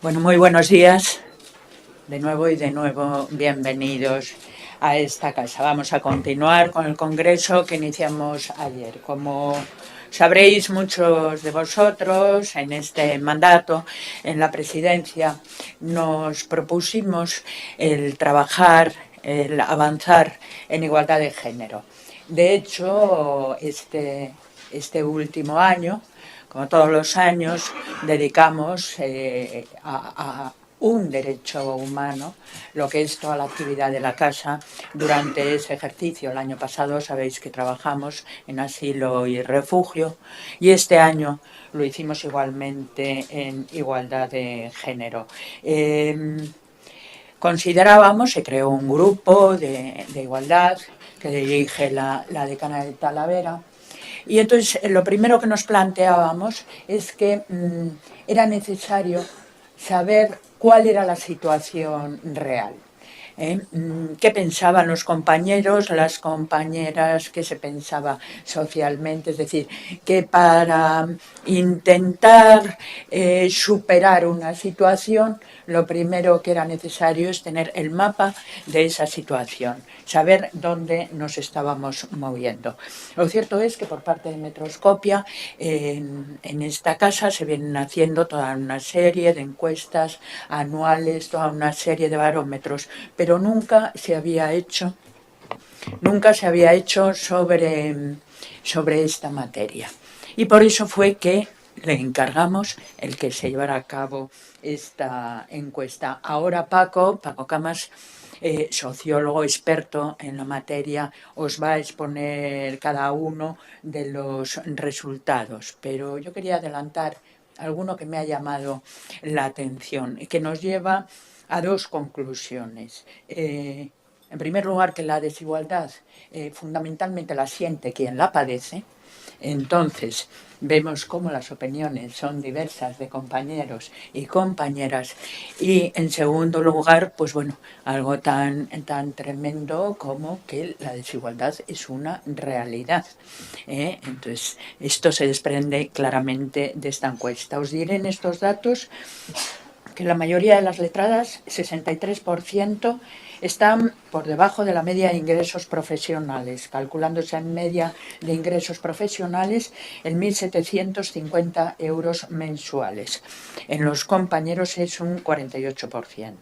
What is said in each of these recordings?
Bueno, muy buenos días de nuevo y de nuevo bienvenidos a esta casa. Vamos a continuar con el congreso que iniciamos ayer. Como sabréis muchos de vosotros, en este mandato, en la presidencia, nos propusimos el trabajar, el avanzar en igualdad de género. De hecho, este último año, como todos los años, dedicamos a un derecho humano, lo que es toda la actividad de la casa durante ese ejercicio. El año pasado sabéis que trabajamos en asilo y refugio y este año lo hicimos igualmente en igualdad de género. Considerábamos, se creó un grupo de igualdad que dirige la decana de Talavera. Y entonces lo primero que nos planteábamos es que era necesario saber cuál era la situación real. ¿Qué pensaban los compañeros, las compañeras, qué se pensaba socialmente? Es decir, que para intentar superar una situación, lo primero que era necesario es tener el mapa de esa situación, saber dónde nos estábamos moviendo. Lo cierto es que por parte de Metroscopia, en esta casa se vienen haciendo toda una serie de encuestas anuales, toda una serie de barómetros, pero nunca se había hecho sobre esta materia. Y por eso fue que le encargamos el que se llevara a cabo esta encuesta. Ahora Paco Camas, sociólogo experto en la materia, os va a exponer cada uno de los resultados. Pero yo quería adelantar alguno que me ha llamado la atención y que nos lleva a dos conclusiones. En primer lugar, que la desigualdad fundamentalmente la siente quien la padece. Entonces, vemos cómo las opiniones son diversas de compañeros y compañeras. Y en segundo lugar, pues bueno, algo tan tremendo como que la desigualdad es una realidad. Entonces, esto se desprende claramente de esta encuesta. Os diré en estos datos que la mayoría de las letradas, 63%, están por debajo de la media de ingresos profesionales, calculándose en media de ingresos profesionales en 1.750 euros mensuales. En los compañeros es un 48%.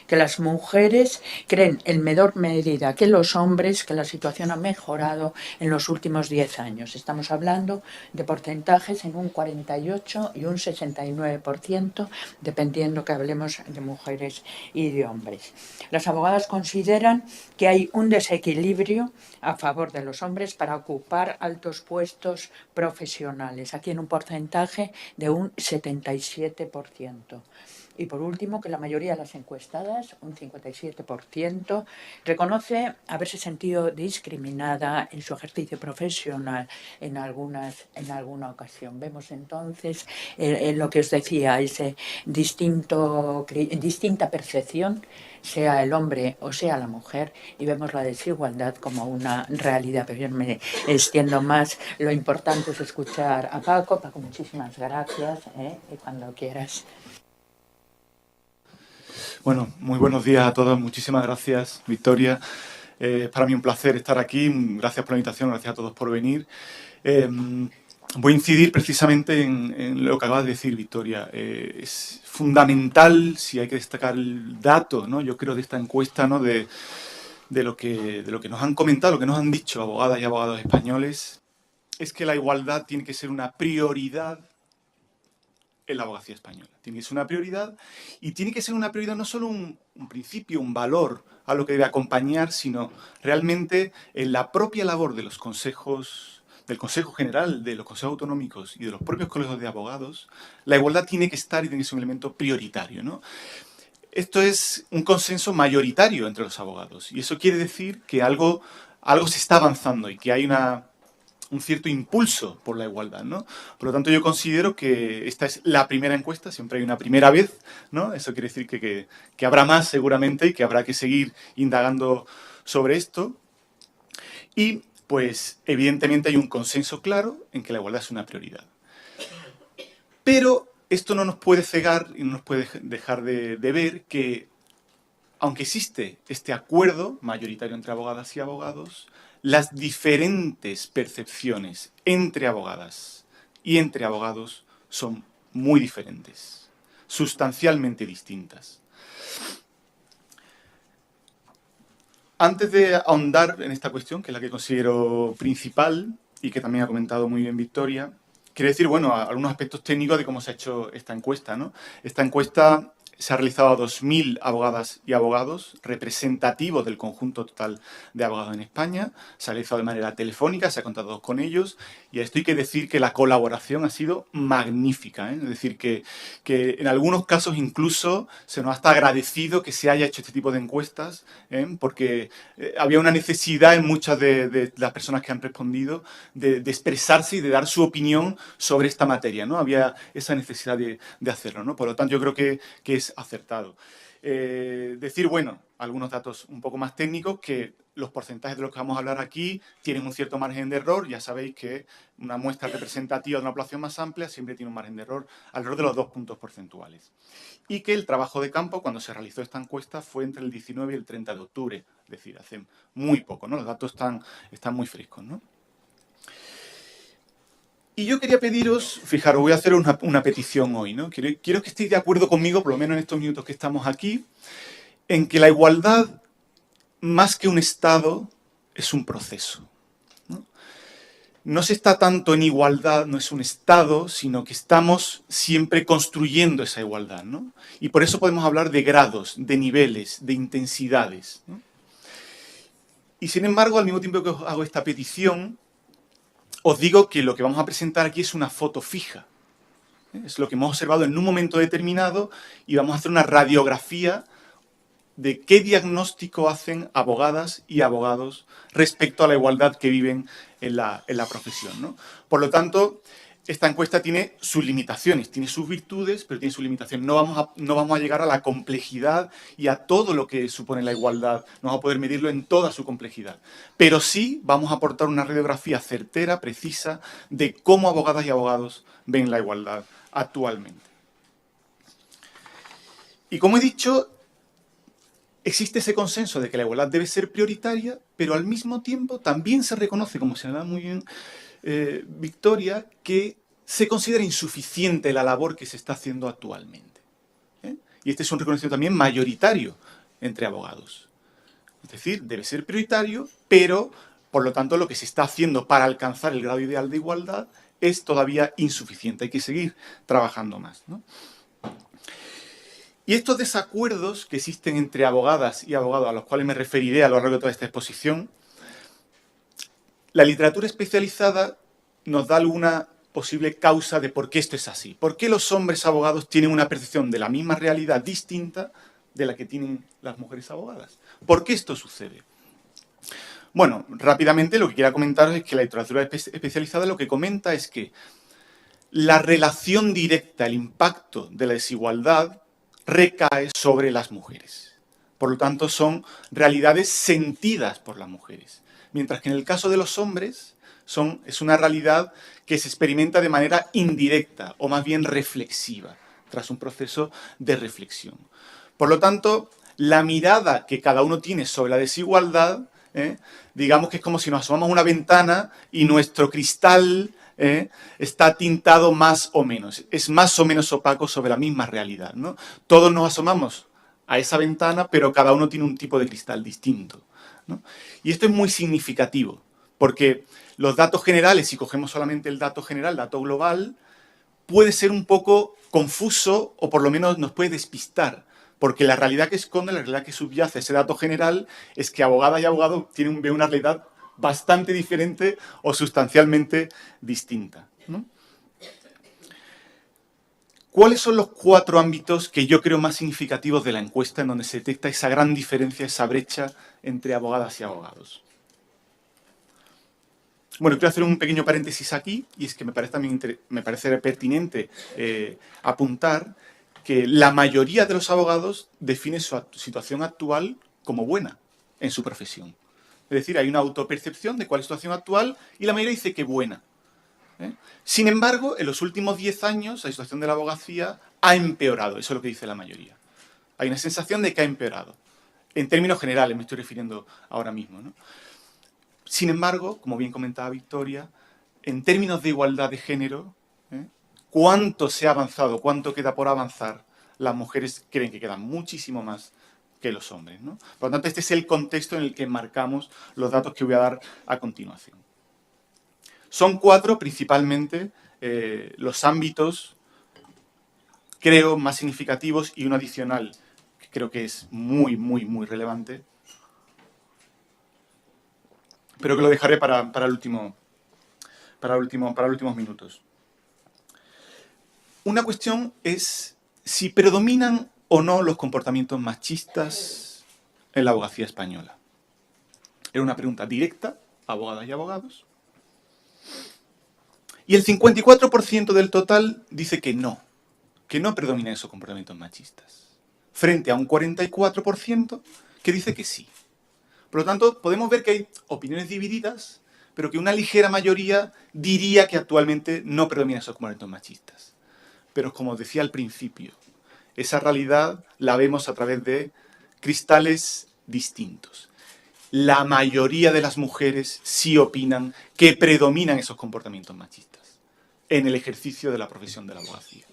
Que las mujeres creen en menor medida que los hombres que la situación ha mejorado en los últimos 10 años. Estamos hablando de porcentajes en un 48 y un 69%, dependiendo que hablemos de mujeres y de hombres. Las abogadas consideran que hay un desequilibrio a favor de los hombres para ocupar altos puestos profesionales, aquí en un porcentaje de un 77%. Y por último, que la mayoría de las encuestadas, un 57%, reconoce haberse sentido discriminada en su ejercicio profesional en alguna ocasión. Vemos entonces lo que os decía, esa distinta percepción, sea el hombre o sea la mujer, y vemos la desigualdad como una realidad. Pero yo no me extiendo más. Lo importante es escuchar a Paco. Paco, muchísimas gracias, y cuando quieras. Bueno, muy buenos días a todos. Muchísimas gracias, Victoria. Es para mí un placer estar aquí. Gracias por la invitación, gracias a todos por venir. Voy a incidir precisamente en lo que acabas de decir, Victoria. Es fundamental, si hay que destacar el dato, ¿no? Yo creo, de esta encuesta, ¿no? de lo que nos han comentado, lo que nos han dicho abogadas y abogados españoles, es que la igualdad tiene que ser una prioridad en la abogacía española. Tiene que ser una prioridad, y tiene que ser una prioridad no solo un principio, un valor a lo que debe acompañar, sino realmente en la propia labor de los consejos, del Consejo General, de los consejos autonómicos y de los propios colegios de abogados. La igualdad tiene que estar y tiene que ser un elemento prioritario, ¿no? Esto es un consenso mayoritario entre los abogados, y eso quiere decir que algo se está avanzando y que hay un cierto impulso por la igualdad, ¿no? Por lo tanto, yo considero que esta es la primera encuesta, siempre hay una primera vez, ¿no? Eso quiere decir que habrá más seguramente y que habrá que seguir indagando sobre esto. Y, pues, evidentemente hay un consenso claro en que la igualdad es una prioridad. Pero esto no nos puede cegar y no nos puede dejar de ver que, aunque existe este acuerdo mayoritario entre abogadas y abogados, las diferentes percepciones entre abogadas y entre abogados son muy diferentes, sustancialmente distintas. Antes de ahondar en esta cuestión, que es la que considero principal y que también ha comentado muy bien Victoria, quiero decir, bueno, algunos aspectos técnicos de cómo se ha hecho esta encuesta, ¿no? Esta encuesta se ha realizado a 2.000 abogadas y abogados representativos del conjunto total de abogados en España. Se ha realizado de manera telefónica, se ha contado con ellos y a esto hay que decir que la colaboración ha sido magnífica, ¿eh? Es decir, que en algunos casos incluso se nos ha hasta agradecido que se haya hecho este tipo de encuestas, porque había una necesidad en muchas de las personas que han respondido de expresarse y de dar su opinión sobre esta materia, ¿no? Había esa necesidad de hacerlo, ¿no? Por lo tanto, yo creo que es acertado. Decir, bueno, algunos datos un poco más técnicos, que los porcentajes de los que vamos a hablar aquí tienen un cierto margen de error. Ya sabéis que una muestra representativa de una población más amplia siempre tiene un margen de error alrededor de los 2 puntos porcentuales. Y que el trabajo de campo, cuando se realizó esta encuesta, fue entre el 19 y el 30 de octubre. Es decir, hace muy poco, ¿no? Los datos están muy frescos, ¿no? Y yo quería pediros, fijaros, voy a hacer una petición hoy, ¿no? Quiero que estéis de acuerdo conmigo, por lo menos en estos minutos que estamos aquí, en que la igualdad, más que un estado, es un proceso. No se está tanto en igualdad, no es un estado, sino que estamos siempre construyendo esa igualdad, ¿no? Y por eso podemos hablar de grados, de niveles, de intensidades, ¿no? Y sin embargo, al mismo tiempo que os hago esta petición, os digo que lo que vamos a presentar aquí es una foto fija. Es lo que hemos observado en un momento determinado y vamos a hacer una radiografía de qué diagnóstico hacen abogadas y abogados respecto a la igualdad que viven en la profesión, ¿no? Por lo tanto, esta encuesta tiene sus limitaciones, tiene sus virtudes, pero tiene sus limitaciones. No vamos a llegar a la complejidad y a todo lo que supone la igualdad. No vamos a poder medirlo en toda su complejidad. Pero sí vamos a aportar una radiografía certera, precisa, de cómo abogadas y abogados ven la igualdad actualmente. Y como he dicho, existe ese consenso de que la igualdad debe ser prioritaria, pero al mismo tiempo también se reconoce, como señalaba muy bien Victoria, que se considera insuficiente la labor que se está haciendo actualmente. Y este es un reconocimiento también mayoritario entre abogados. Es decir, debe ser prioritario, pero, por lo tanto, lo que se está haciendo para alcanzar el grado ideal de igualdad es todavía insuficiente. Hay que seguir trabajando más, ¿no? Y estos desacuerdos que existen entre abogadas y abogados, a los cuales me referiré a lo largo de toda esta exposición, la literatura especializada nos da alguna posible causa de por qué esto es así. ¿Por qué los hombres abogados tienen una percepción de la misma realidad distinta de la que tienen las mujeres abogadas? ¿Por qué esto sucede? Bueno, rápidamente lo que quiero comentaros es que la literatura especializada lo que comenta es que la relación directa, el impacto de la desigualdad recae sobre las mujeres. Por lo tanto, son realidades sentidas por las mujeres. Mientras que en el caso de los hombres es una realidad que se experimenta de manera indirecta o más bien reflexiva, tras un proceso de reflexión. Por lo tanto, la mirada que cada uno tiene sobre la desigualdad, digamos que es como si nos asomamos a una ventana y nuestro cristal está tintado más o menos, es más o menos opaco sobre la misma realidad, ¿no? Todos nos asomamos a esa ventana, pero cada uno tiene un tipo de cristal distinto, ¿no? Y esto es muy significativo, porque los datos generales, si cogemos solamente el dato general, el dato global, puede ser un poco confuso o por lo menos nos puede despistar, porque la realidad que esconde, la realidad que subyace ese dato general es que abogadas y abogados ven una realidad bastante diferente o sustancialmente distinta, ¿no? ¿Cuáles son los 4 ámbitos que yo creo más significativos de la encuesta en donde se detecta esa gran diferencia, esa brecha entre abogadas y abogados? Bueno, quiero hacer un pequeño paréntesis aquí, y es que me parece pertinente apuntar que la mayoría de los abogados define su situación actual como buena en su profesión. Es decir, hay una autopercepción de cuál es la situación actual y la mayoría dice que buena. ¿eh? Sin embargo, en los últimos 10 años la situación de la abogacía ha empeorado, eso es lo que dice la mayoría. Hay una sensación de que ha empeorado. En términos generales me estoy refiriendo ahora mismo, ¿no? Sin embargo, como bien comentaba Victoria, en términos de igualdad de género, ¿cuánto se ha avanzado? ¿Cuánto queda por avanzar? Las mujeres creen que quedan muchísimo más que los hombres, ¿no? Por lo tanto, este es el contexto en el que marcamos los datos que voy a dar a continuación. Son 4 principalmente los ámbitos, creo, más significativos y uno adicional que creo que es muy, muy, muy relevante, pero que lo dejaré para los últimos minutos. Una cuestión es si predominan o no los comportamientos machistas en la abogacía española. Era una pregunta directa a abogadas y abogados. Y el 54% del total dice que no predominan esos comportamientos machistas, frente a un 44% que dice que sí. Por lo tanto, podemos ver que hay opiniones divididas, pero que una ligera mayoría diría que actualmente no predominan esos comportamientos machistas. Pero como os decía al principio, esa realidad la vemos a través de cristales distintos. La mayoría de las mujeres sí opinan que predominan esos comportamientos machistas en el ejercicio de la profesión de la abogacía.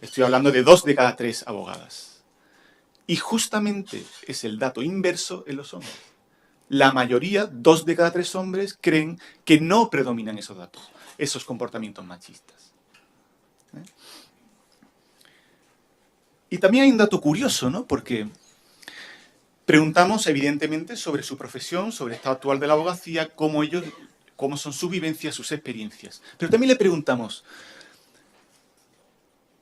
Estoy hablando de 2 de cada 3 abogadas. Y justamente es el dato inverso en los hombres. La mayoría, 2 de cada 3 hombres, creen que no predominan esos datos, esos comportamientos machistas. Y también hay un dato curioso, ¿no? Porque preguntamos, evidentemente, sobre su profesión, sobre el estado actual de la abogacía, cómo son sus vivencias, sus experiencias. Pero también le preguntamos,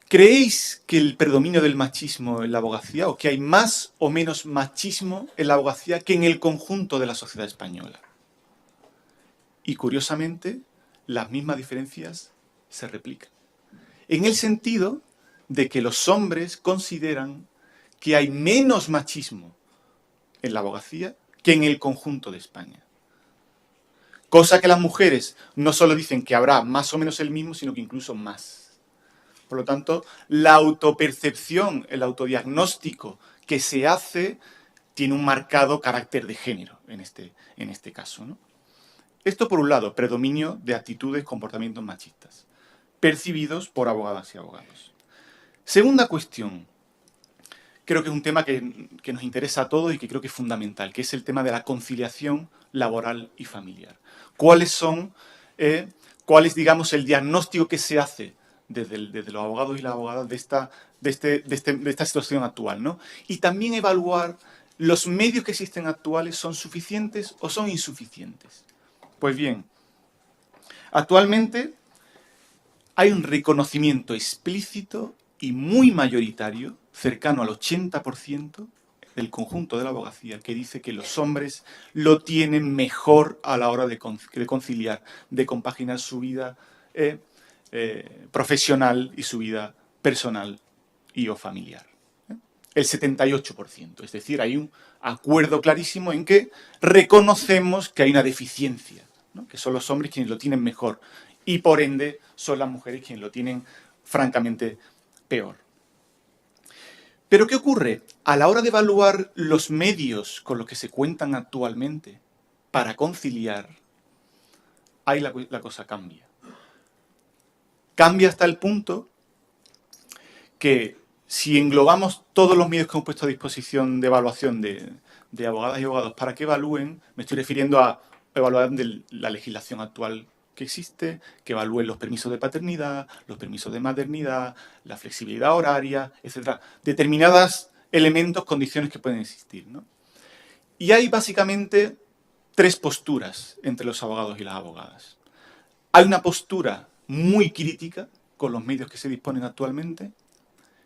¿creéis que el predominio del machismo en la abogacía, o que hay más o menos machismo en la abogacía que en el conjunto de la sociedad española? Y curiosamente, las mismas diferencias se replican. En el sentido de que los hombres consideran que hay menos machismo en la abogacía que en el conjunto de España. Cosa que las mujeres no solo dicen que habrá más o menos el mismo, sino que incluso más. Por lo tanto, la autopercepción, el autodiagnóstico que se hace tiene un marcado carácter de género en este caso, ¿no? Esto por un lado, predominio de actitudes, comportamientos machistas, percibidos por abogadas y abogados. Segunda cuestión, creo que es un tema que nos interesa a todos y que creo que es fundamental, que es el tema de la conciliación laboral y familiar. ¿Cuál es, digamos, el diagnóstico que se hace desde los abogados y las abogadas de esta situación actual, ¿no? Y también evaluar los medios que existen actuales, ¿son suficientes o son insuficientes? Pues bien, actualmente hay un reconocimiento explícito y muy mayoritario, cercano al 80% del conjunto de la abogacía, que dice que los hombres lo tienen mejor a la hora de conciliar, de compaginar su vida profesional y su vida personal y o familiar. El 78%, es decir, hay un acuerdo clarísimo en que reconocemos que hay una deficiencia, ¿no? Que son los hombres quienes lo tienen mejor y por ende son las mujeres quienes lo tienen francamente peor. Pero ¿qué ocurre? A la hora de evaluar los medios con los que se cuentan actualmente para conciliar, ahí la cosa cambia. Cambia hasta el punto que si englobamos todos los medios que hemos puesto a disposición de evaluación de abogadas y abogados para que evalúen, me estoy refiriendo a evaluar la legislación actual que existe, que evalúen los permisos de paternidad, los permisos de maternidad, la flexibilidad horaria, etc. Determinados elementos, condiciones que pueden existir, ¿no? Y hay básicamente 3 posturas entre los abogados y las abogadas. Hay una postura muy crítica con los medios que se disponen actualmente,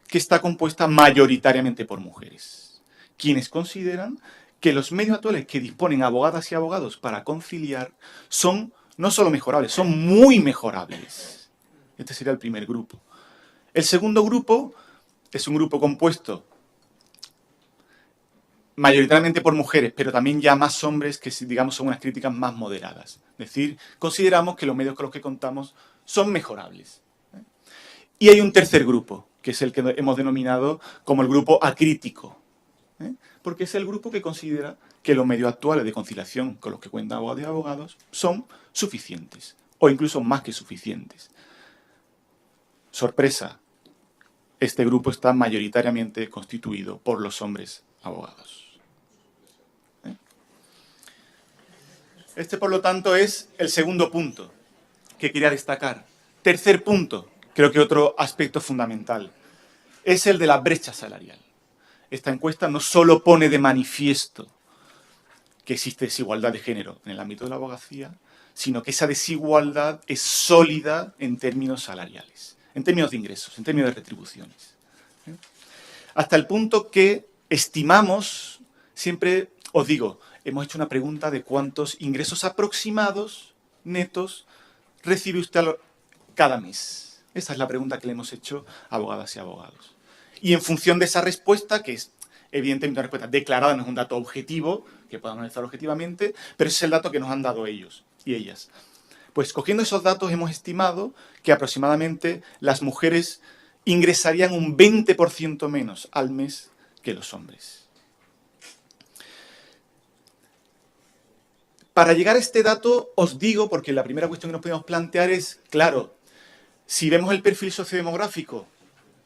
que está compuesta mayoritariamente por mujeres, quienes consideran que los medios actuales que disponen abogadas y abogados para conciliar son no solo mejorables, son muy mejorables. Este sería el primer grupo. El segundo grupo es un grupo compuesto mayoritariamente por mujeres, pero también ya más hombres que, digamos, son unas críticas más moderadas. Es decir, consideramos que los medios con los que contamos son mejorables. Y hay un tercer grupo, que es el que hemos denominado como el grupo acrítico, porque es el grupo que considera que los medios actuales de conciliación con los que cuentan abogados y abogados son suficientes, o incluso más que suficientes. Sorpresa, este grupo está mayoritariamente constituido por los hombres abogados. Este, por lo tanto, es el segundo punto que quería destacar. Tercer punto, creo que otro aspecto fundamental, es el de la brecha salarial. Esta encuesta no solo pone de manifiesto que existe desigualdad de género en el ámbito de la abogacía, sino que esa desigualdad es sólida en términos salariales, en términos de ingresos, en términos de retribuciones. Hasta el punto que estimamos, siempre os digo, hemos hecho una pregunta de cuántos ingresos aproximados netos recibe usted cada mes. Esa es la pregunta que le hemos hecho a abogadas y abogados. Y en función de esa respuesta, que es evidentemente una respuesta declarada, no es un dato objetivo, que podamos analizar objetivamente, pero ese es el dato que nos han dado ellos y ellas. Pues cogiendo esos datos hemos estimado que aproximadamente las mujeres ingresarían un 20% menos al mes que los hombres. Para llegar a este dato, os digo, porque la primera cuestión que nos podemos plantear es, claro, si vemos el perfil sociodemográfico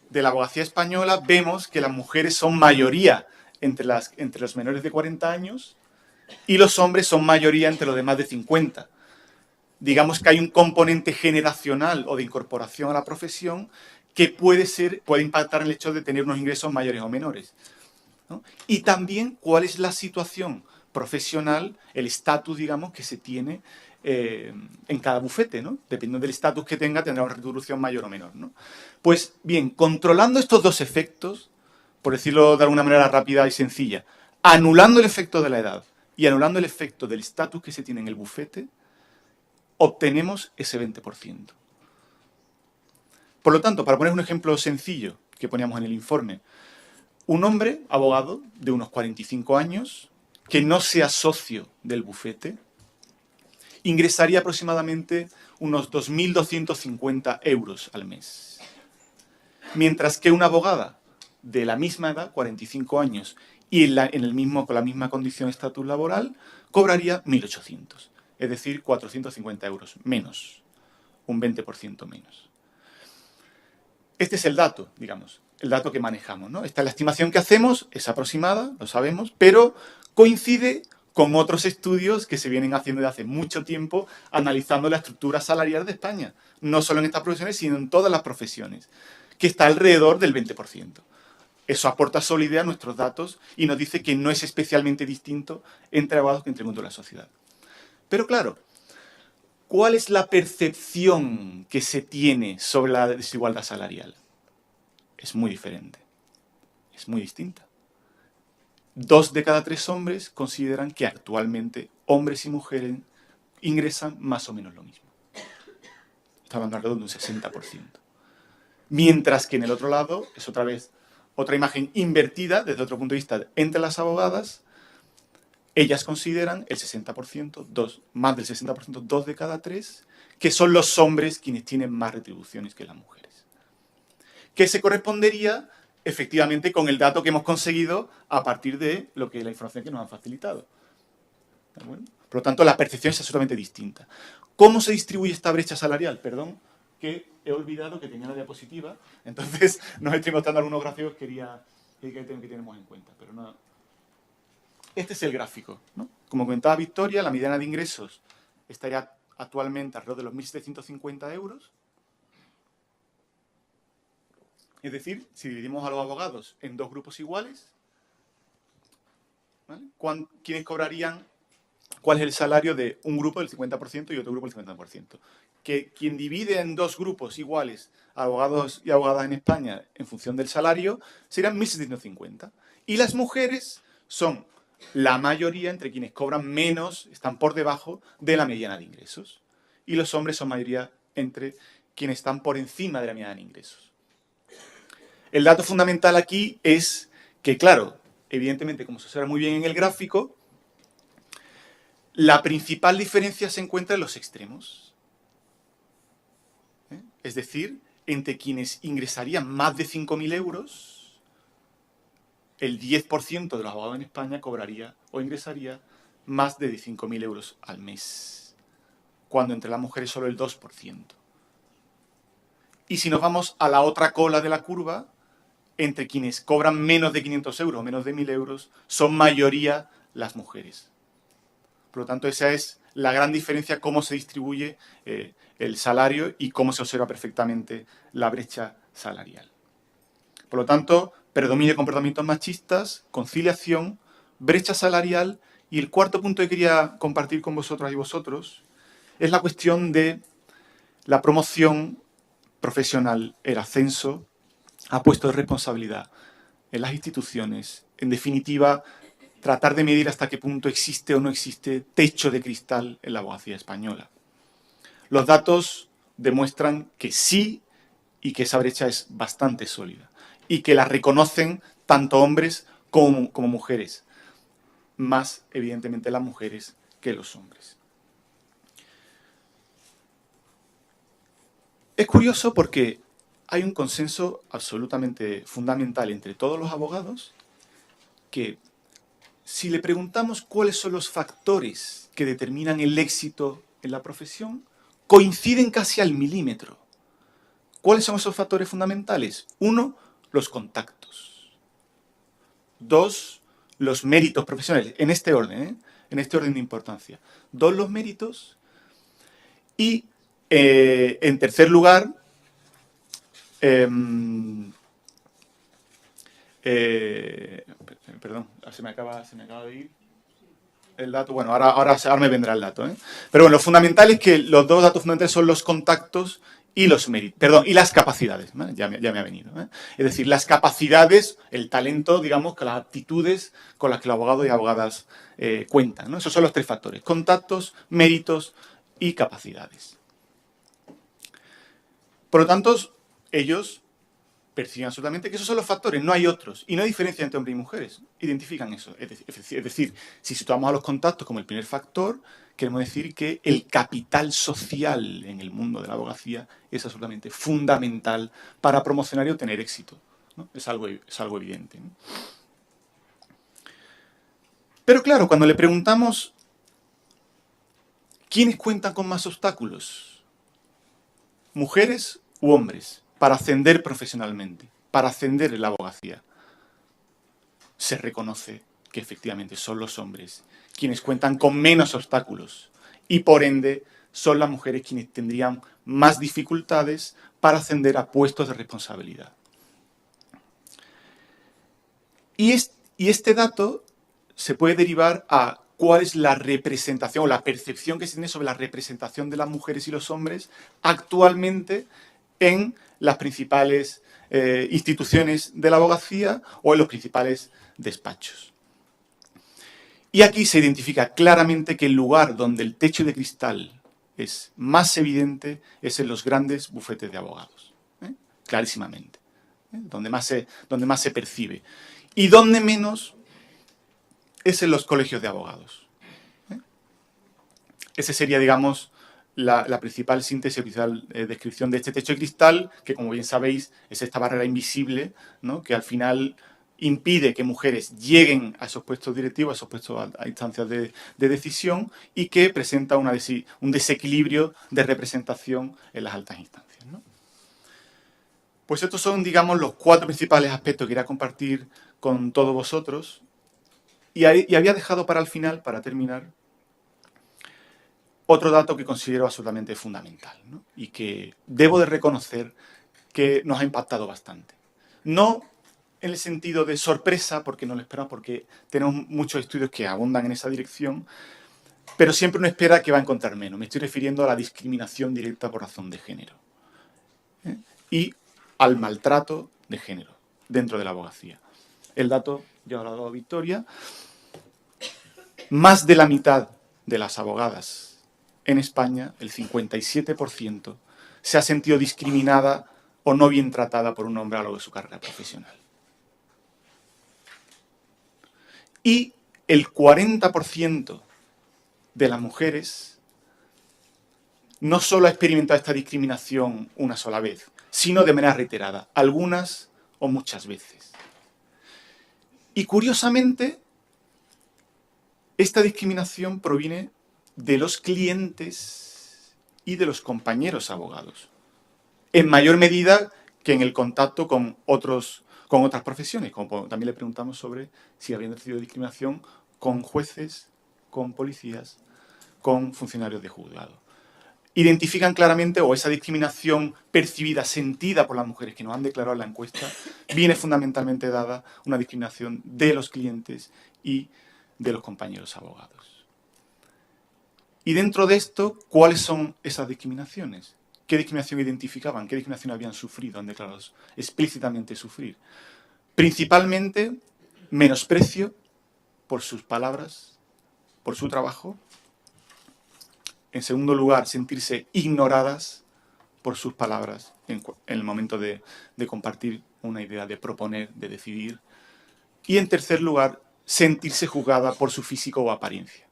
de la abogacía española, vemos que las mujeres son mayoría entre los menores de 40 años y los hombres son mayoría entre los de más de 50. Digamos que hay un componente generacional o de incorporación a la profesión que puede impactar en el hecho de tener unos ingresos mayores o menores, ¿no? Y también cuál es la situación profesional, el estatus, digamos, que se tiene en cada bufete, ¿no? Dependiendo del estatus que tenga, tendrá una retribución mayor o menor, ¿no? Pues bien, controlando estos dos efectos, por decirlo de alguna manera rápida y sencilla, anulando el efecto de la edad y anulando el efecto del estatus que se tiene en el bufete, obtenemos ese 20%. Por lo tanto, para poner un ejemplo sencillo que poníamos en el informe, un hombre, abogado, de unos 45 años, que no sea socio del bufete, ingresaría aproximadamente unos 2.250 euros al mes. Mientras que una abogada de la misma edad, 45 años, y con la misma condición de estatus laboral, cobraría 1.800. Es decir, 450 euros menos, un 20% menos. Este es el dato, digamos, el dato que manejamos, ¿no? Esta es la estimación que hacemos, es aproximada, lo sabemos, pero coincide con otros estudios que se vienen haciendo desde hace mucho tiempo analizando la estructura salarial de España, no solo en estas profesiones, sino en todas las profesiones, que está alrededor del 20%. Eso aporta solidez a nuestros datos y nos dice que no es especialmente distinto entre abogados que entre el mundo de la sociedad. Pero claro, ¿cuál es la percepción que se tiene sobre la desigualdad salarial? Es muy diferente, es muy distinta. 2 de cada 3 hombres consideran que actualmente hombres y mujeres ingresan más o menos lo mismo. Estamos hablando alrededor de un 60%. Mientras que en el otro lado, es otra vez otra imagen invertida desde otro punto de vista entre las abogadas, ellas consideran el 60%, más del 60%, 2 de cada 3, que son los hombres quienes tienen más retribuciones que las mujeres. Que se correspondería efectivamente con el dato que hemos conseguido a partir de la información que nos han facilitado. ¿De acuerdo? Por lo tanto, la percepción es absolutamente distinta. ¿Cómo se distribuye esta brecha salarial? Perdón, que he olvidado que tenía la diapositiva, entonces nos estoy mostrando algunos gráficos que tenemos en cuenta, pero no. Este es el gráfico, ¿no? Como comentaba Victoria, la mediana de ingresos estaría actualmente alrededor de los 1.750 euros. Es decir, si dividimos a los abogados en 2 grupos iguales, ¿vale? ¿Quiénes cobrarían? ¿Cuál es el salario de un grupo del 50% y otro grupo del 50%? Que quien divide en 2 grupos iguales a abogados y abogadas en España en función del salario serían 1.750. Y las mujeres son la mayoría entre quienes cobran menos, están por debajo de la mediana de ingresos. Y los hombres son mayoría entre quienes están por encima de la mediana de ingresos. El dato fundamental aquí es que, claro, evidentemente, como se observa muy bien en el gráfico, la principal diferencia se encuentra en los extremos. Es decir, entre quienes ingresarían más de 5.000 euros, el 10% de los abogados en España cobraría o ingresaría más de 5.000 euros al mes, cuando entre las mujeres solo el 2%. Y si nos vamos a la otra cola de la curva, entre quienes cobran menos de 500 euros o menos de 1.000 euros, son mayoría las mujeres. Por lo tanto, esa es la gran diferencia, cómo se distribuye el salario y cómo se observa perfectamente la brecha salarial. Por lo tanto, predominio de comportamientos machistas, conciliación, brecha salarial, y el cuarto punto que quería compartir con vosotras y vosotros es la cuestión de la promoción profesional, el ascenso a puestos de responsabilidad en las instituciones. En definitiva, tratar de medir hasta qué punto existe o no existe techo de cristal en la abogacía española. Los datos demuestran que sí y que esa brecha es bastante sólida y que la reconocen tanto hombres como mujeres, más evidentemente las mujeres que los hombres. Es curioso porque hay un consenso absolutamente fundamental entre todos los abogados que si le preguntamos cuáles son los factores que determinan el éxito en la profesión, coinciden casi al milímetro. ¿Cuáles son esos factores fundamentales? 1, los contactos. 2, los méritos profesionales, en este orden, en este orden de importancia. 2, los méritos. Y, en tercer lugar, perdón, se me acaba de ir el dato. Bueno, ahora me vendrá el dato. Pero bueno, lo fundamental es que los dos datos fundamentales son los contactos y los méritos, perdón, y las capacidades. ¿Vale? Ya me ha venido. Es decir, las capacidades, el talento, digamos, que las aptitudes con las que los abogados y abogadas cuentan, ¿no? Esos son los 3 factores: contactos, méritos y capacidades. Por lo tanto, ellos perciben absolutamente que esos son los factores, no hay otros. Y no hay diferencia entre hombres y mujeres. Identifican eso. Es decir, si situamos a los contactos como el primer factor, queremos decir que el capital social en el mundo de la abogacía es absolutamente fundamental para promocionar y obtener éxito, ¿no? Es algo evidente, ¿no? Pero claro, cuando le preguntamos ¿quiénes cuentan con más obstáculos? ¿Mujeres u hombres? Para ascender profesionalmente, para ascender en la abogacía. Se reconoce que efectivamente son los hombres quienes cuentan con menos obstáculos y por ende son las mujeres quienes tendrían más dificultades para ascender a puestos de responsabilidad. Y este dato se puede derivar a cuál es la representación o la percepción que se tiene sobre la representación de las mujeres y los hombres actualmente en las principales instituciones de la abogacía o en los principales despachos. Y aquí se identifica claramente que el lugar donde el techo de cristal es más evidente es en los grandes bufetes de abogados, clarísimamente, donde más se percibe. Y donde menos es en los colegios de abogados. Ese sería, digamos, la principal síntesis, la principal descripción de este techo de cristal, que como bien sabéis es esta barrera invisible, ¿no? Que al final impide que mujeres lleguen a esos puestos directivos, a esos puestos a instancias de decisión, y que presenta un desequilibrio de representación en las altas instancias, ¿no? Pues estos son, digamos, los 4 principales aspectos que quería compartir con todos vosotros, y había dejado para el final, para terminar, otro dato que considero absolutamente fundamental, ¿no? Y que debo de reconocer que nos ha impactado bastante. No en el sentido de sorpresa, porque no lo esperamos, porque tenemos muchos estudios que abundan en esa dirección, pero siempre uno espera que va a encontrar menos. Me estoy refiriendo a la discriminación directa por razón de género, y al maltrato de género dentro de la abogacía. El dato ya lo ha dado Victoria. Más de la mitad de las abogadas en España, el 57%, se ha sentido discriminada o no bien tratada por un hombre a lo largo de su carrera profesional. y el 40% de las mujeres no solo ha experimentado esta discriminación una sola vez, sino de manera reiterada, algunas o muchas veces. Y curiosamente, esta discriminación proviene de los clientes y de los compañeros abogados, en mayor medida que en el contacto con otras profesiones, como también le preguntamos sobre si habían recibido discriminación con jueces, con policías, con funcionarios de juzgado. Identifican claramente, o esa discriminación percibida, sentida por las mujeres que nos han declarado en la encuesta, viene fundamentalmente dada una discriminación de los clientes y de los compañeros abogados. Y dentro de esto, ¿cuáles son esas discriminaciones? ¿Qué discriminación identificaban? ¿Qué discriminación habían sufrido? Han declarado explícitamente sufrir. Principalmente, menosprecio por sus palabras, por su trabajo. En segundo lugar, sentirse ignoradas por sus palabras en el momento de compartir una idea, de proponer, de decidir. Y en tercer lugar, sentirse juzgada por su físico o apariencia.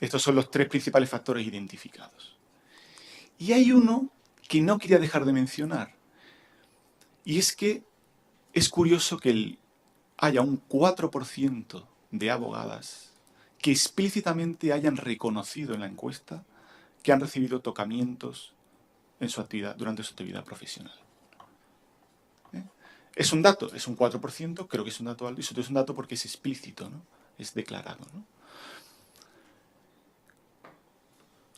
Estos son los tres principales factores identificados. Y hay uno que no quería dejar de mencionar. Y es que es curioso que haya un 4% de abogadas que explícitamente hayan reconocido en la encuesta que han recibido tocamientos en su actividad, durante su actividad profesional. Es un dato, es un 4%, creo que es un dato alto, y sobre todo es un dato porque es explícito, ¿no? Es declarado, ¿no?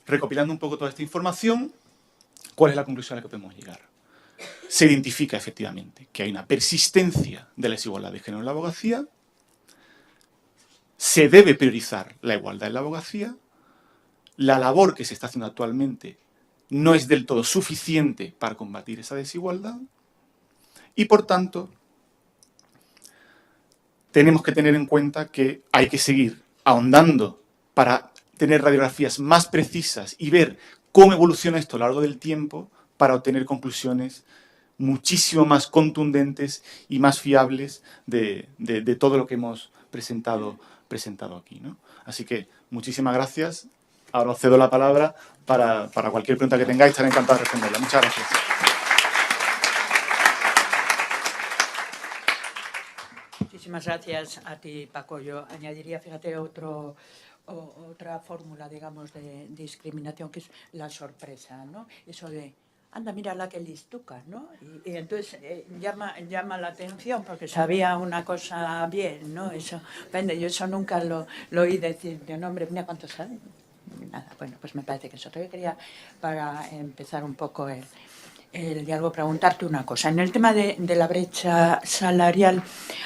Recopilando un poco toda esta información, ¿cuál es la conclusión a la que podemos llegar? Se identifica efectivamente que hay una persistencia de la desigualdad de género en la abogacía, se debe priorizar la igualdad en la abogacía, la labor que se está haciendo actualmente no es del todo suficiente para combatir esa desigualdad y, por tanto, tenemos que tener en cuenta que hay que seguir ahondando para tener radiografías más precisas y ver cómo evoluciona esto a lo largo del tiempo para obtener conclusiones muchísimo más contundentes y más fiables de todo lo que hemos presentado aquí, ¿no? Así que muchísimas gracias. Ahora os cedo la palabra para cualquier pregunta que tengáis. Estaré encantado de responderla. Muchas gracias. Muchísimas gracias a ti, Paco. Yo añadiría, fíjate, otra fórmula, digamos, de discriminación, que es la sorpresa, ¿no? Eso de, anda, mira la que listuca, ¿no? Y entonces llama la atención porque sabía una cosa bien, ¿no? Eso, yo eso nunca lo oí decir, de no, hombre, mira cuánto sabe. Nada, bueno, pues me parece que eso. Todavía quería, para empezar un poco el diálogo, preguntarte una cosa. En el tema de la brecha salarial,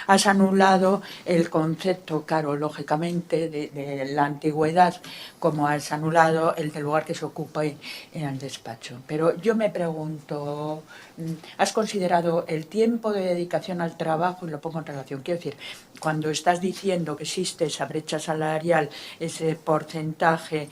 has anulado el concepto, claro, lógicamente, de la antigüedad, como has anulado el del lugar que se ocupa en el despacho. Pero yo me pregunto, ¿has considerado el tiempo de dedicación al trabajo? Y lo pongo en relación. Quiero decir, cuando estás diciendo que existe esa brecha salarial, ese porcentaje,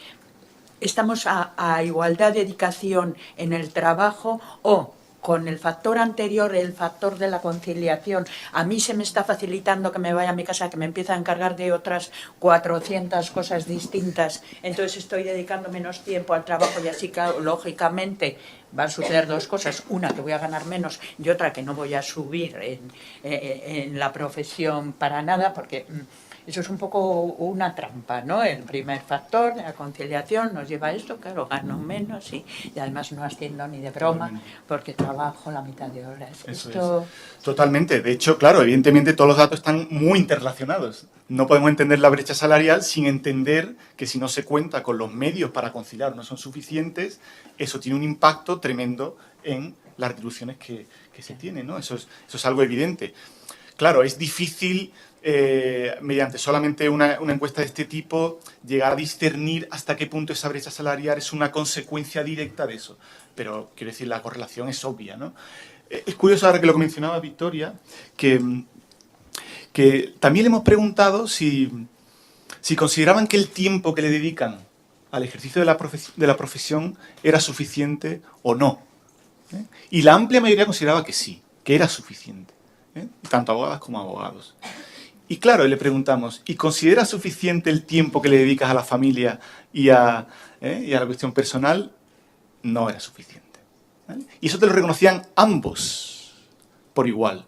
¿estamos a igualdad de dedicación en el trabajo o con el factor anterior, el factor de la conciliación? A mí se me está facilitando que me vaya a mi casa, que me empiece a encargar de otras 400 cosas distintas, entonces estoy dedicando menos tiempo al trabajo y así, claro, lógicamente van a suceder dos cosas, una que voy a ganar menos y otra que no voy a subir en la profesión para nada, porque eso es un poco una trampa, ¿no? El primer factor, la conciliación, nos lleva a esto, claro, gano menos y además no asciendo ni de broma porque trabajo la mitad de horas. Eso es. Totalmente. De hecho, claro, evidentemente todos los datos están muy interrelacionados. No podemos entender la brecha salarial sin entender que si no se cuenta con los medios para conciliar, no son suficientes, eso tiene un impacto tremendo en las retribuciones que se tienen, ¿no? Eso es algo evidente. Claro, es difícil, mediante solamente una encuesta de este tipo, llegar a discernir hasta qué punto esa brecha salarial es una consecuencia directa de eso. Pero, quiero decir, la correlación es obvia, ¿no? Es curioso, ahora que lo mencionaba Victoria, que también le hemos preguntado si consideraban que el tiempo que le dedican al ejercicio de la profesión era suficiente o no. Y la amplia mayoría consideraba que sí, que era suficiente, tanto abogadas como abogados. Y claro, le preguntamos, ¿y consideras suficiente el tiempo que le dedicas a la familia y a la cuestión personal? No era suficiente. ¿Vale? Y eso te lo reconocían ambos por igual.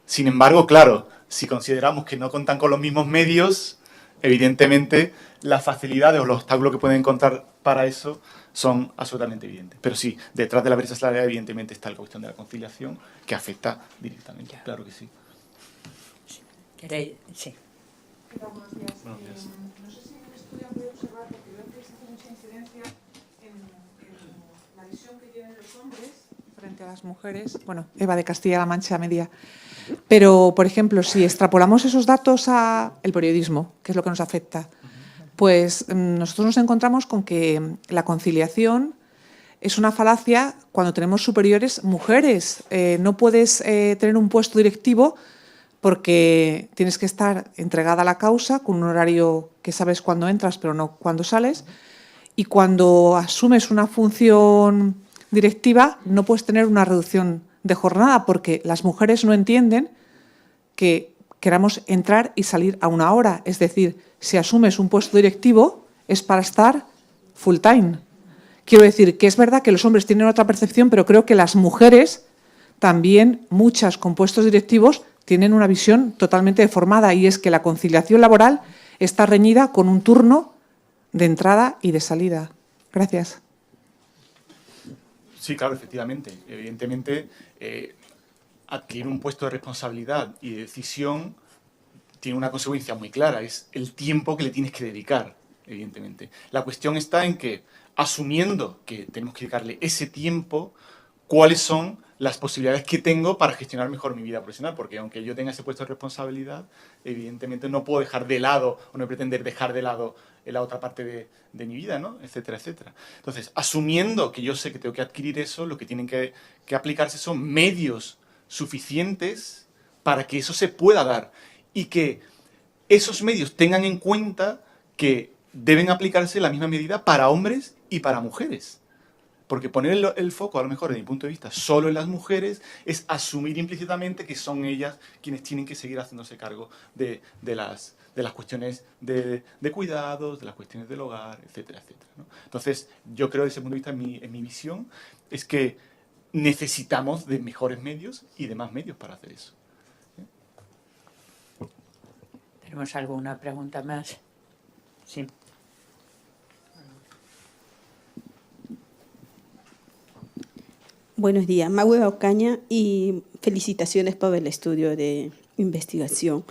Sin embargo, claro, si consideramos que no cuentan con los mismos medios, evidentemente las facilidades o los obstáculos que pueden encontrar para eso son absolutamente evidentes. Pero sí, detrás de la brecha salarial evidentemente está la cuestión de la conciliación, que afecta directamente, claro que sí. ¿Queréis? Sí. Buenos días. Buenos días. No sé si en el estudio han podido observar, porque veo que se hace mucha incidencia en la visión que tienen los hombres frente a las mujeres. Bueno, Eva de Castilla-La Mancha Media. Pero, por ejemplo, si extrapolamos esos datos al periodismo, que es lo que nos afecta, pues nosotros nos encontramos con que la conciliación es una falacia cuando tenemos superiores mujeres. No puedes tener un puesto directivo porque tienes que estar entregada a la causa con un horario que sabes cuándo entras pero no cuándo sales, y cuando asumes una función directiva no puedes tener una reducción de jornada porque las mujeres no entienden que queramos entrar y salir a una hora. Es decir, si asumes un puesto directivo es para estar full time. Quiero decir que es verdad que los hombres tienen otra percepción, pero creo que las mujeres también, muchas con puestos directivos, tienen una visión totalmente deformada, y es que la conciliación laboral está reñida con un turno de entrada y de salida. Gracias. Sí, claro, efectivamente. Evidentemente, adquirir un puesto de responsabilidad y de decisión tiene una consecuencia muy clara, es el tiempo que le tienes que dedicar, evidentemente. La cuestión está en que, asumiendo que tenemos que dedicarle ese tiempo, ¿cuáles son las posibilidades que tengo para gestionar mejor mi vida profesional? Porque aunque yo tenga ese puesto de responsabilidad, evidentemente no puedo dejar de lado, o no pretender dejar de lado la otra parte de mi vida, ¿no? Etcétera, etcétera. Entonces, asumiendo que yo sé que tengo que adquirir eso, lo que tienen que aplicarse son medios suficientes para que eso se pueda dar. Y que esos medios tengan en cuenta que deben aplicarse la misma medida para hombres y para mujeres. Porque poner el foco, a lo mejor, desde mi punto de vista, solo en las mujeres es asumir implícitamente que son ellas quienes tienen que seguir haciéndose cargo de las cuestiones de cuidados, de las cuestiones del hogar, etcétera, etcétera, ¿no? Entonces, yo creo, desde ese punto de vista, en mi visión, es que necesitamos de mejores medios y de más medios para hacer eso. ¿Tenemos alguna pregunta más? Sí. Buenos días, Maue Ocaña, y felicitaciones por el estudio de investigación.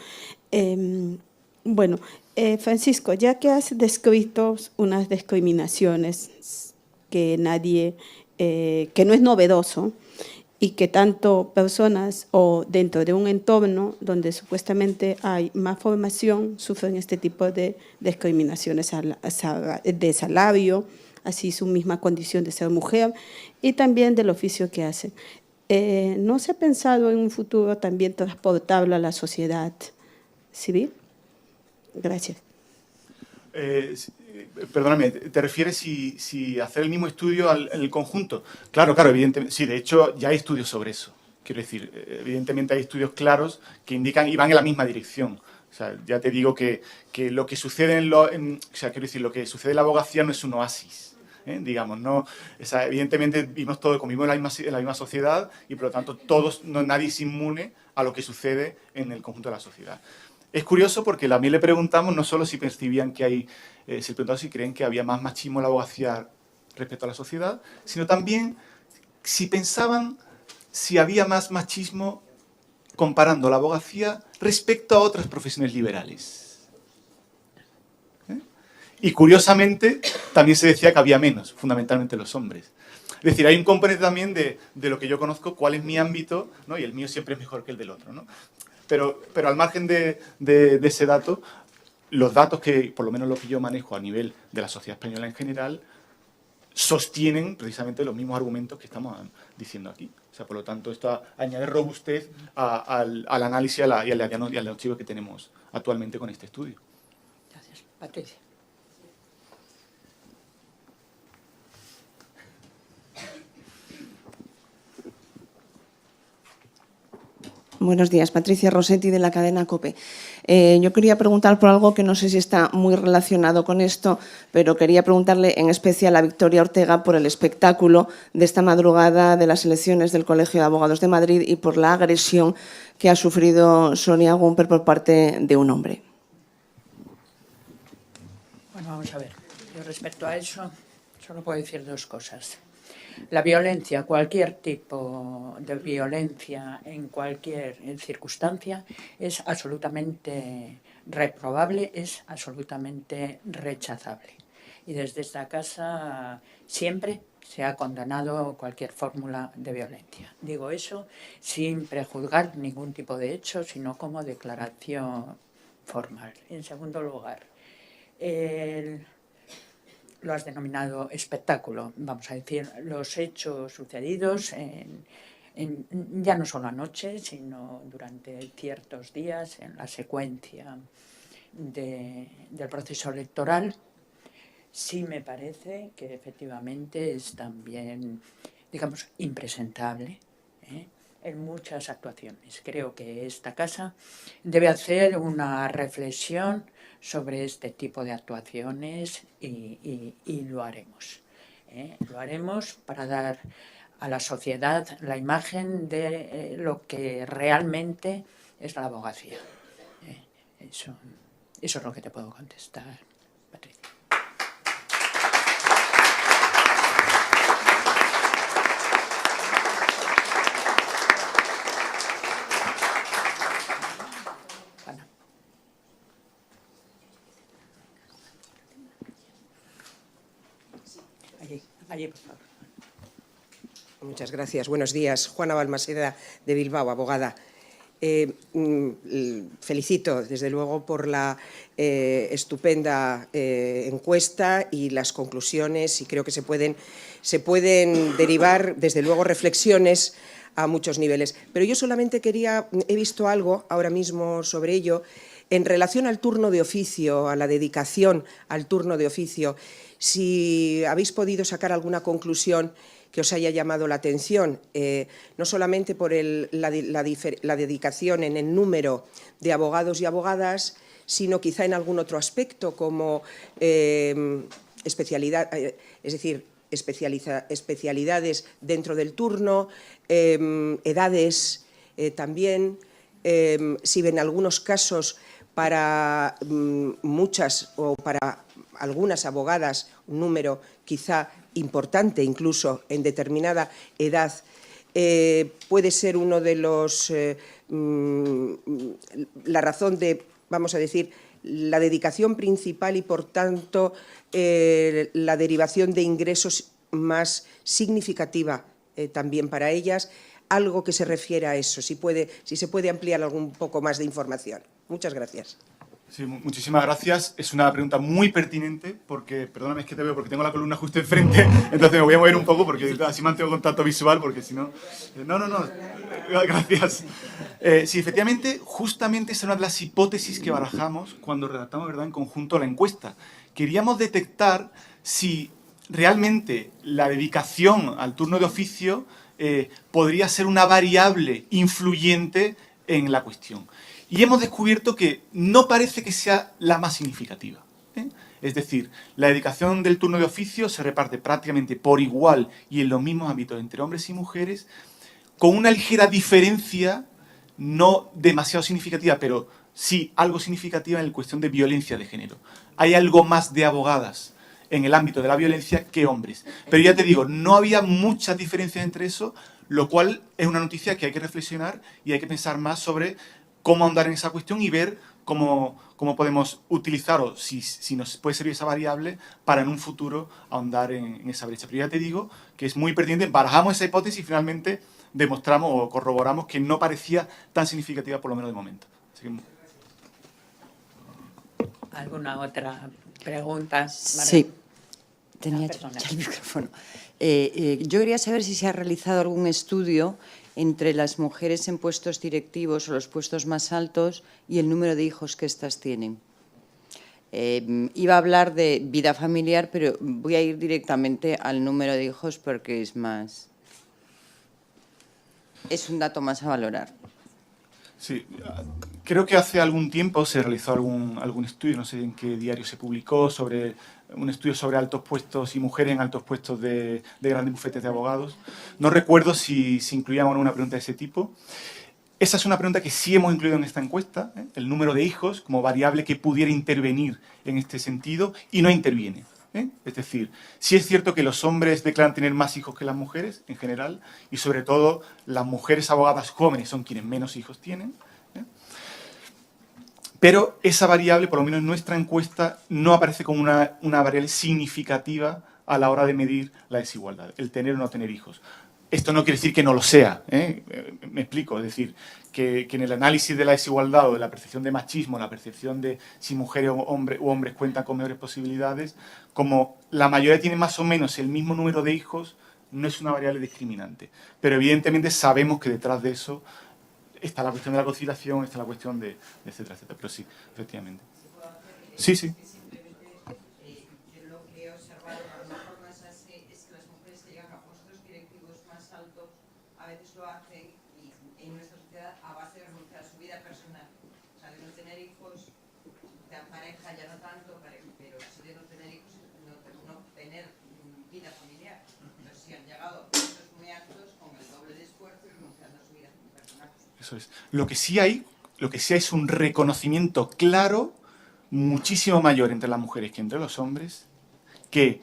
Francisco, ya que has descrito unas discriminaciones que que no es novedoso, y que tanto personas o dentro de un entorno donde supuestamente hay más formación sufren este tipo de discriminaciones de salario, así su misma condición de ser mujer y también del oficio que hacen. ¿No se ha pensado en un futuro también transportarlo a la sociedad civil? Gracias. Perdóname, ¿te refieres si hacer el mismo estudio en el conjunto? Claro, evidentemente. Sí, de hecho, ya hay estudios sobre eso. Quiero decir, evidentemente hay estudios claros que indican y van en la misma dirección. O sea, ya te digo que lo que sucede quiero decir, lo que sucede en la abogacía no es un oasis, digamos, ¿no? O sea, evidentemente vivimos en la misma sociedad y, por lo tanto, nadie es inmune a lo que sucede en el conjunto de la sociedad. Es curioso porque también le preguntamos no solo si percibían que hay, se le preguntaba si creen que había más machismo en la abogacía respecto a la sociedad, sino también si pensaban si había más machismo comparando la abogacía respecto a otras profesiones liberales. Y curiosamente también se decía que había menos, fundamentalmente los hombres. Es decir, hay un componente también de lo que yo conozco, cuál es mi ámbito, ¿no? Y el mío siempre es mejor que el del otro, ¿no? Pero al margen de ese dato, los datos que, por lo menos lo que yo manejo a nivel de la sociedad española en general, sostienen precisamente los mismos argumentos que estamos diciendo aquí. O sea, por lo tanto, esto añade robustez al análisis y al diagnóstico que tenemos actualmente con este estudio. Gracias. Patricia. Buenos días, Patricia Rossetti de la cadena COPE. Yo quería preguntar por algo que no sé si está muy relacionado con esto, pero quería preguntarle en especial a Victoria Ortega por el espectáculo de esta madrugada de las elecciones del Colegio de Abogados de Madrid y por la agresión que ha sufrido Sonia Gumper por parte de un hombre. Bueno, vamos a ver. Yo respecto a eso solo puedo decir dos cosas. La violencia, cualquier tipo de violencia en cualquier circunstancia es absolutamente reprobable, es absolutamente rechazable. Y desde esta casa siempre se ha condenado cualquier fórmula de violencia. Digo eso sin prejuzgar ningún tipo de hecho, sino como declaración formal. En segundo lugar, lo has denominado espectáculo, vamos a decir, los hechos sucedidos ya no solo anoche, sino durante ciertos días en la secuencia del proceso electoral, sí me parece que efectivamente es también, digamos, impresentable, en muchas actuaciones. Creo que esta casa debe hacer una reflexión sobre este tipo de actuaciones y lo haremos. Lo haremos para dar a la sociedad la imagen de lo que realmente es la abogacía. Eso es lo que te puedo contestar, Patricia. Allí, por favor. Muchas gracias. Buenos días. Juana Balmaseda, de Bilbao, abogada. Felicito, desde luego, por la estupenda encuesta y las conclusiones, y creo que se pueden derivar, desde luego, reflexiones a muchos niveles. Pero yo solamente he visto algo ahora mismo sobre ello, en relación al turno de oficio, a la dedicación al turno de oficio. Si habéis podido sacar alguna conclusión que os haya llamado la atención, no solamente por la dedicación en el número de abogados y abogadas, sino quizá en algún otro aspecto como especialidad, es decir, especialidades dentro del turno, edades también, si en algunos casos para muchas o para algunas abogadas, un número quizá importante incluso en determinada edad, puede ser uno de los la razón de, vamos a decir, la dedicación principal y, por tanto, la derivación de ingresos más significativa también para ellas. Algo que se refiere a eso, si se puede ampliar algún poco más de información. Muchas gracias. Sí, muchísimas gracias. Es una pregunta muy pertinente porque, perdóname, es que te veo porque tengo la columna justo enfrente, entonces me voy a mover un poco porque así mantengo contacto visual, porque si no... No, gracias. Sí, efectivamente, justamente esa es una de las hipótesis que barajamos cuando redactamos, ¿verdad?, en conjunto la encuesta. Queríamos detectar si realmente la dedicación al turno de oficio podría ser una variable influyente en la cuestión. Y hemos descubierto que no parece que sea la más significativa. Es decir, la dedicación del turno de oficio se reparte prácticamente por igual y en los mismos ámbitos entre hombres y mujeres, con una ligera diferencia, no demasiado significativa, pero sí algo significativa en la cuestión de violencia de género. Hay algo más de abogadas en el ámbito de la violencia que hombres. Pero ya te digo, no había muchas diferencias entre eso, lo cual es una noticia que hay que reflexionar y hay que pensar más sobre cómo ahondar en esa cuestión y ver cómo podemos utilizar o si nos puede servir esa variable para en un futuro ahondar en esa brecha. Pero ya te digo que es muy pertinente, barajamos esa hipótesis y finalmente demostramos o corroboramos que no parecía tan significativa, por lo menos de momento. Así que... ¿Alguna otra pregunta? Sí, tenía ya el micrófono. Yo quería saber si se ha realizado algún estudio entre las mujeres en puestos directivos o los puestos más altos y el número de hijos que éstas tienen. Iba a hablar de vida familiar, pero voy a ir directamente al número de hijos porque es un dato más a valorar. Sí, creo que hace algún tiempo se realizó algún estudio, no sé en qué diario se publicó, sobre un estudio sobre altos puestos y mujeres en altos puestos de grandes bufetes de abogados. No recuerdo si incluíamos una pregunta de ese tipo. Esa es una pregunta que sí hemos incluido en esta encuesta, el número de hijos como variable que pudiera intervenir en este sentido, y no interviene. Es decir, sí es cierto que los hombres declaran tener más hijos que las mujeres en general, y sobre todo las mujeres abogadas jóvenes son quienes menos hijos tienen. Pero esa variable, por lo menos en nuestra encuesta, no aparece como una variable significativa a la hora de medir la desigualdad, el tener o no tener hijos. Esto no quiere decir que no lo sea, me explico, es decir, que en el análisis de la desigualdad o de la percepción de machismo, la percepción de si mujeres o hombres cuentan con mejores posibilidades, como la mayoría tiene más o menos el mismo número de hijos, no es una variable discriminante. Pero evidentemente sabemos que detrás de eso está la cuestión de la conciliación, está la cuestión de etcétera, etcétera. Pero sí, efectivamente. Sí, sí. Eso es. Lo que sí hay es un reconocimiento claro, muchísimo mayor entre las mujeres que entre los hombres, que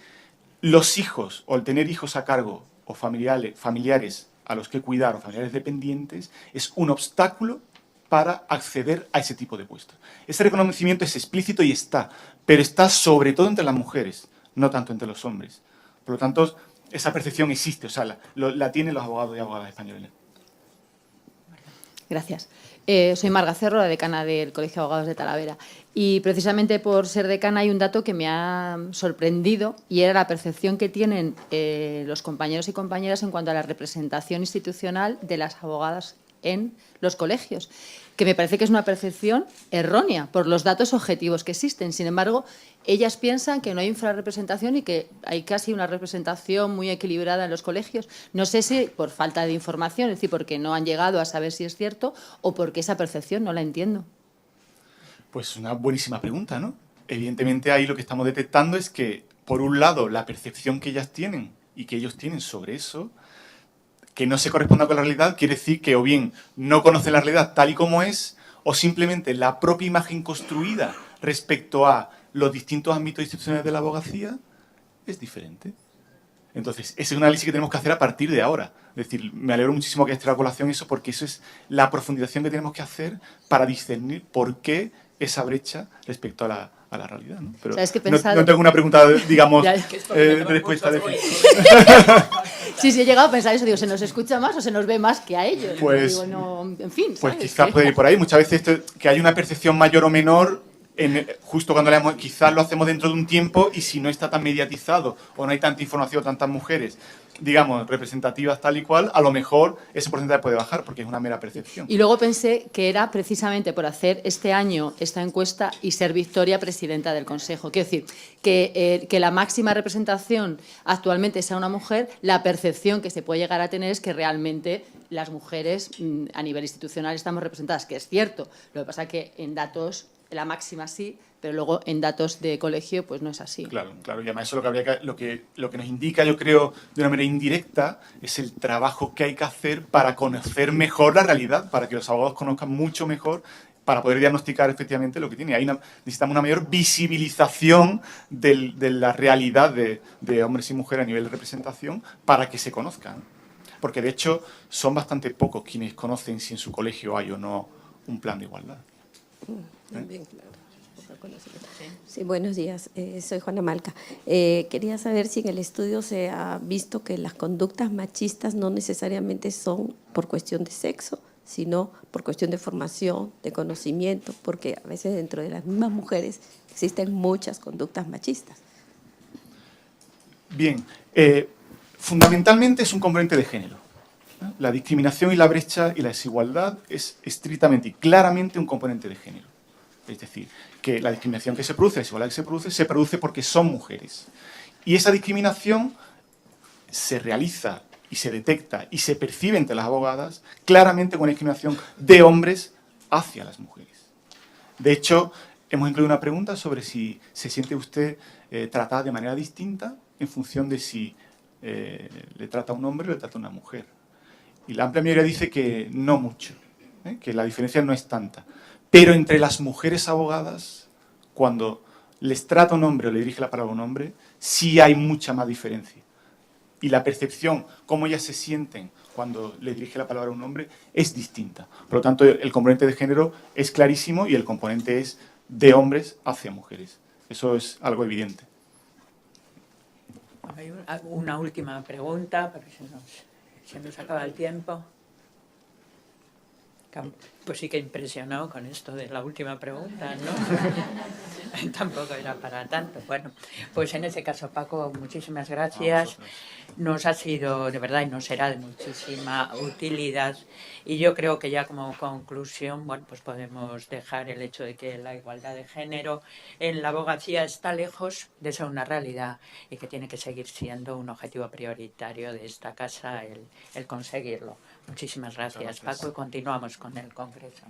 los hijos o el tener hijos a cargo o familiares a los que cuidar o familiares dependientes es un obstáculo para acceder a ese tipo de puestos. Ese reconocimiento es explícito y está, pero está sobre todo entre las mujeres, no tanto entre los hombres. Por lo tanto, esa percepción existe, o sea, la tienen los abogados y abogadas españoles. Gracias. Soy Marga Cerro, la decana del Colegio de Abogados de Talavera. Y precisamente por ser decana hay un dato que me ha sorprendido y era la percepción que tienen los compañeros y compañeras en cuanto a la representación institucional de las abogadas en los colegios, que me parece que es una percepción errónea por los datos objetivos que existen. Sin embargo, ellas piensan que no hay infrarrepresentación y que hay casi una representación muy equilibrada en los colegios. No sé si por falta de información, es decir, porque no han llegado a saber si es cierto o porque esa percepción no la entiendo. Pues una buenísima pregunta, ¿no? Evidentemente ahí lo que estamos detectando es que, por un lado, la percepción que ellas tienen y que ellos tienen sobre eso, que no se corresponda con la realidad, quiere decir que o bien no conoce la realidad tal y como es, o simplemente la propia imagen construida respecto a los distintos ámbitos institucionales de la abogacía es diferente. Entonces, ese es un análisis que tenemos que hacer a partir de ahora. Es decir, me alegro muchísimo que esté la colación eso, porque eso es la profundización que tenemos que hacer para discernir por qué esa brecha respecto a la realidad, ¿no? Pero ¿sabes qué he no tengo una pregunta, digamos, de respuesta. Sí, he llegado a pensar eso, digo, ¿se nos escucha más o se nos ve más que a ellos? Pues, digo, no, en fin, pues ¿sabes? quizás puede ir por ahí. Muchas veces que hay una percepción mayor o menor, justo cuando leemos, quizás lo hacemos dentro de un tiempo y si no está tan mediatizado o no hay tanta información o tantas mujeres, digamos, representativas tal y cual, a lo mejor ese porcentaje puede bajar porque es una mera percepción. Y luego pensé que era precisamente por hacer este año esta encuesta y ser Victoria presidenta del Consejo. Quiero decir, que la máxima representación actualmente sea una mujer, la percepción que se puede llegar a tener es que realmente las mujeres a nivel institucional estamos representadas, que es cierto. Lo que pasa es que en datos la máxima sí, pero luego en datos de colegio pues no es así. Claro, y además eso lo que nos indica, yo creo, de una manera indirecta, es el trabajo que hay que hacer para conocer mejor la realidad, para que los abogados conozcan mucho mejor, para poder diagnosticar efectivamente lo que tiene. Necesitamos una mayor visibilización de la realidad de hombres y mujeres a nivel de representación para que se conozcan. Porque de hecho son bastante pocos quienes conocen si en su colegio hay o no un plan de igualdad. Bien, claro. Sí, buenos días. Soy Juana Malca. Quería saber si en el estudio se ha visto que las conductas machistas no necesariamente son por cuestión de sexo, sino por cuestión de formación, de conocimiento, porque a veces dentro de las mismas mujeres existen muchas conductas machistas. Bien, fundamentalmente es un componente de género. La discriminación y la brecha y la desigualdad es estrictamente y claramente un componente de género. Es decir, que la discriminación que se produce, la desigualdad que se produce porque son mujeres. Y esa discriminación se realiza y se detecta y se percibe entre las abogadas claramente con discriminación de hombres hacia las mujeres. De hecho, hemos incluido una pregunta sobre si se siente usted tratada de manera distinta en función de si le trata a un hombre o le trata a una mujer. Y la amplia mayoría dice que no mucho, que la diferencia no es tanta. Pero entre las mujeres abogadas, cuando les trata un hombre o le dirige la palabra a un hombre, sí hay mucha más diferencia. Y la percepción, cómo ellas se sienten cuando le dirige la palabra a un hombre, es distinta. Por lo tanto, el componente de género es clarísimo y el componente es de hombres hacia mujeres. Eso es algo evidente. Hay una última pregunta, porque se nos acaba el tiempo. Pues sí que impresionó con esto de la última pregunta, ¿no? Tampoco era para tanto. Bueno, pues en ese caso, Paco, muchísimas gracias. Nos ha sido, de verdad, y nos será de muchísima utilidad. Y yo creo que ya como conclusión, bueno, pues podemos dejar el hecho de que la igualdad de género en la abogacía está lejos de ser una realidad y que tiene que seguir siendo un objetivo prioritario de esta casa el conseguirlo. Muchísimas gracias, Paco, y continuamos con el Congreso.